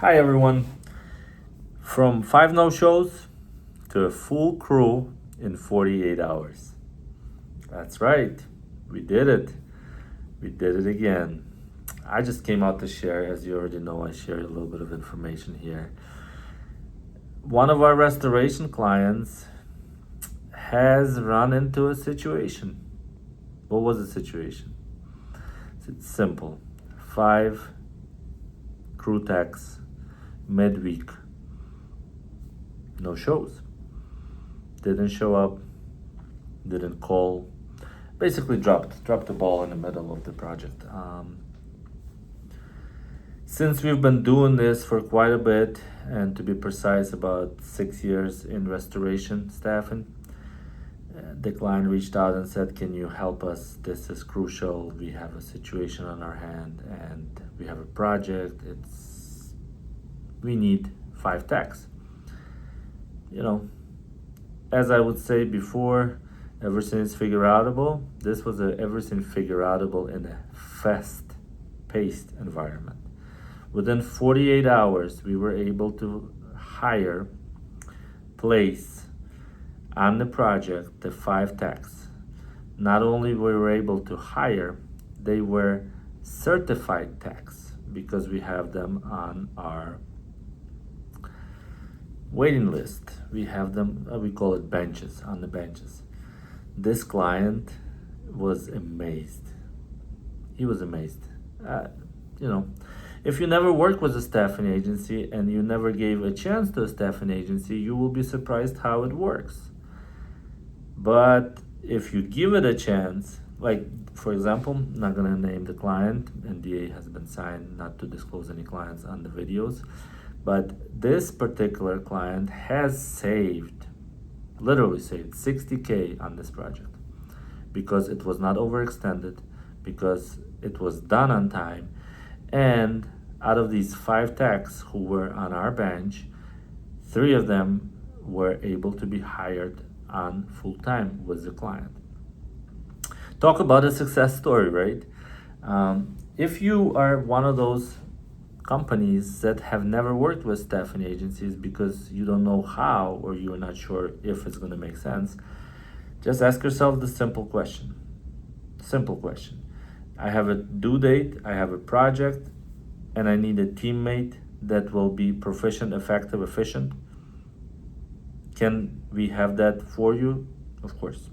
Hi everyone. From 5 no-shows to a full crew in 48 hours. That's right. We did it. We did it again. I just came out to share, as you already know, I shared a little bit of information here. One of our restoration clients has run into a situation. What was the situation? It's simple. 5 crew techs midweek, no shows, didn't show up, didn't call, basically dropped the ball in the middle of the project. Since we've been doing this for quite a bit, and to be precise, about 6 years in restoration staffing, the client reached out and said, can you help us? This is crucial. We have a situation on our hand and we have a project. We need 5 techs. As I would say before, everything is figure outable. This was everything figure outable in a fast-paced environment. Within 48 hours, we were able to place on the project the 5 techs. Not only were we able to hire, they were certified techs because we have them on our waiting list. We have them, we call it benches, on the benches. This client was amazed. He was amazed. If you never worked with a staffing agency and you never gave a chance to a staffing agency, you will be surprised how it works. But if you give it a chance, like for example, I'm not gonna name the client, NDA has been signed not to disclose any clients on the videos, but this particular client has literally saved 60K on this project because it was not overextended, because it was done on time, and out of these 5 techs who were on our bench, 3 of them were able to be hired on full time with the client. Talk about a success story, right? If you are one of those companies that have never worked with staffing agencies because you don't know how or you're not sure if it's going to make sense, just ask yourself the simple question. I have a due date, I have a project, and I need a teammate that will be proficient, effective, efficient. Can we have that for you? Of course.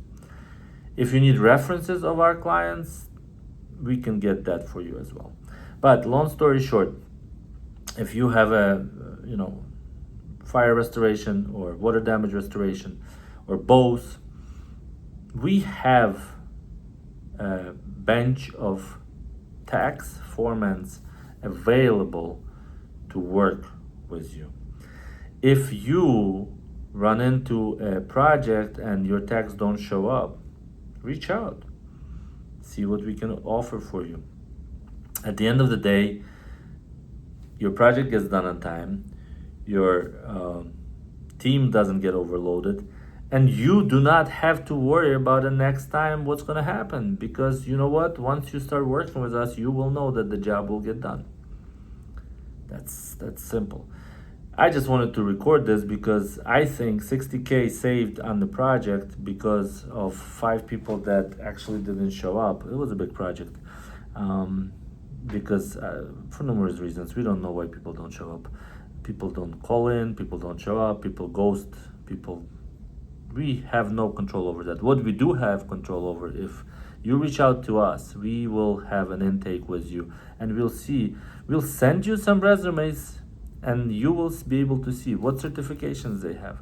If you need references of our clients, we can get that for you as well. But long story short, if you have a fire restoration or water damage restoration or both, we have a bench of tax foremans available to work with you. If you run into a project and your tax don't show up, reach out, see what we can offer for you. At the end of the day, your project gets done on time, your team doesn't get overloaded, and you do not have to worry about the next time what's going to happen, because you know what, once you start working with us, you will know that the job will get done. That's simple. I just wanted to record this because I think 60K saved on the project because of 5 people that actually didn't show up. It was a big project. Because for numerous reasons, we don't know why people don't show up. People don't call in, people don't show up, people ghost, we have no control over that. What we do have control over, if you reach out to us, we will have an intake with you and we'll send you some resumes and you will be able to see what certifications they have,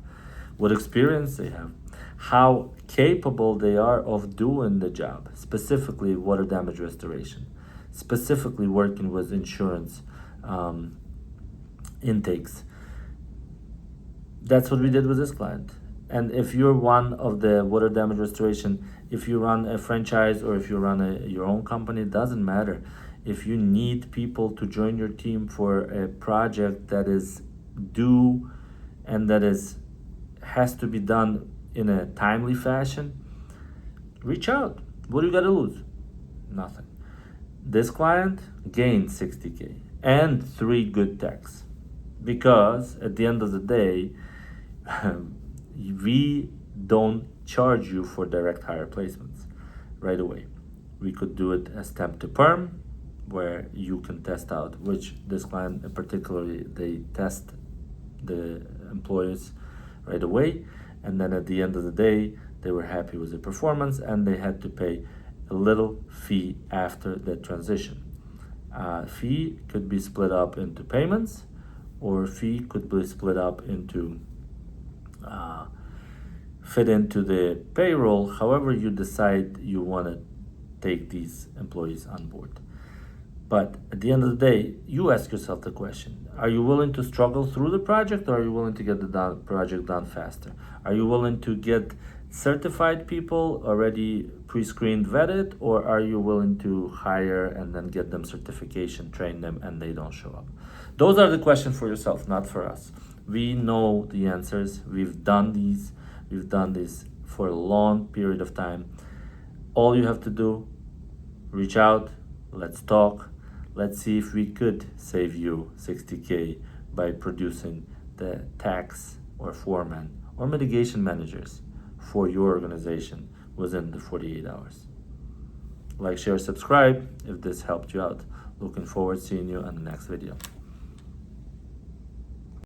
what experience they have, how capable they are of doing the job, specifically water damage restoration, specifically working with insurance intakes. That's what we did with this client. And if you're one of the water damage restoration, if you run a franchise or if you run your own company, it doesn't matter. If you need people to join your team for a project that is due and that has to be done in a timely fashion, reach out. What do you got to lose? Nothing. This client gained 60K and 3 good techs. because at the end of the day, we don't charge you for direct hire placements right away. We could do it as temp to perm, where you can test out, which this client in particularly, they test the employees right away, and then at the end of the day they were happy with the performance and they had to pay a little fee after the transition. Fee could be split up into payments, or fee could be split up into fit into the payroll, however you decide you want to take these employees on board. But at the end of the day, you ask yourself the question: are you willing to struggle through the project, or are you willing to get the project done faster? Are you willing to get certified people already pre-screened, vetted, or are you willing to hire and then get them certification, train them, and they don't show up? Those are the questions for yourself, not for us. We know the answers. We've done these. We've done this for a long period of time. All you have to do, reach out, let's talk. Let's see if we could save you 60K by producing the tax or foreman or mitigation managers for your organization within the 48 hours. Like, share, subscribe if this helped you out. Looking forward to seeing you on the next video.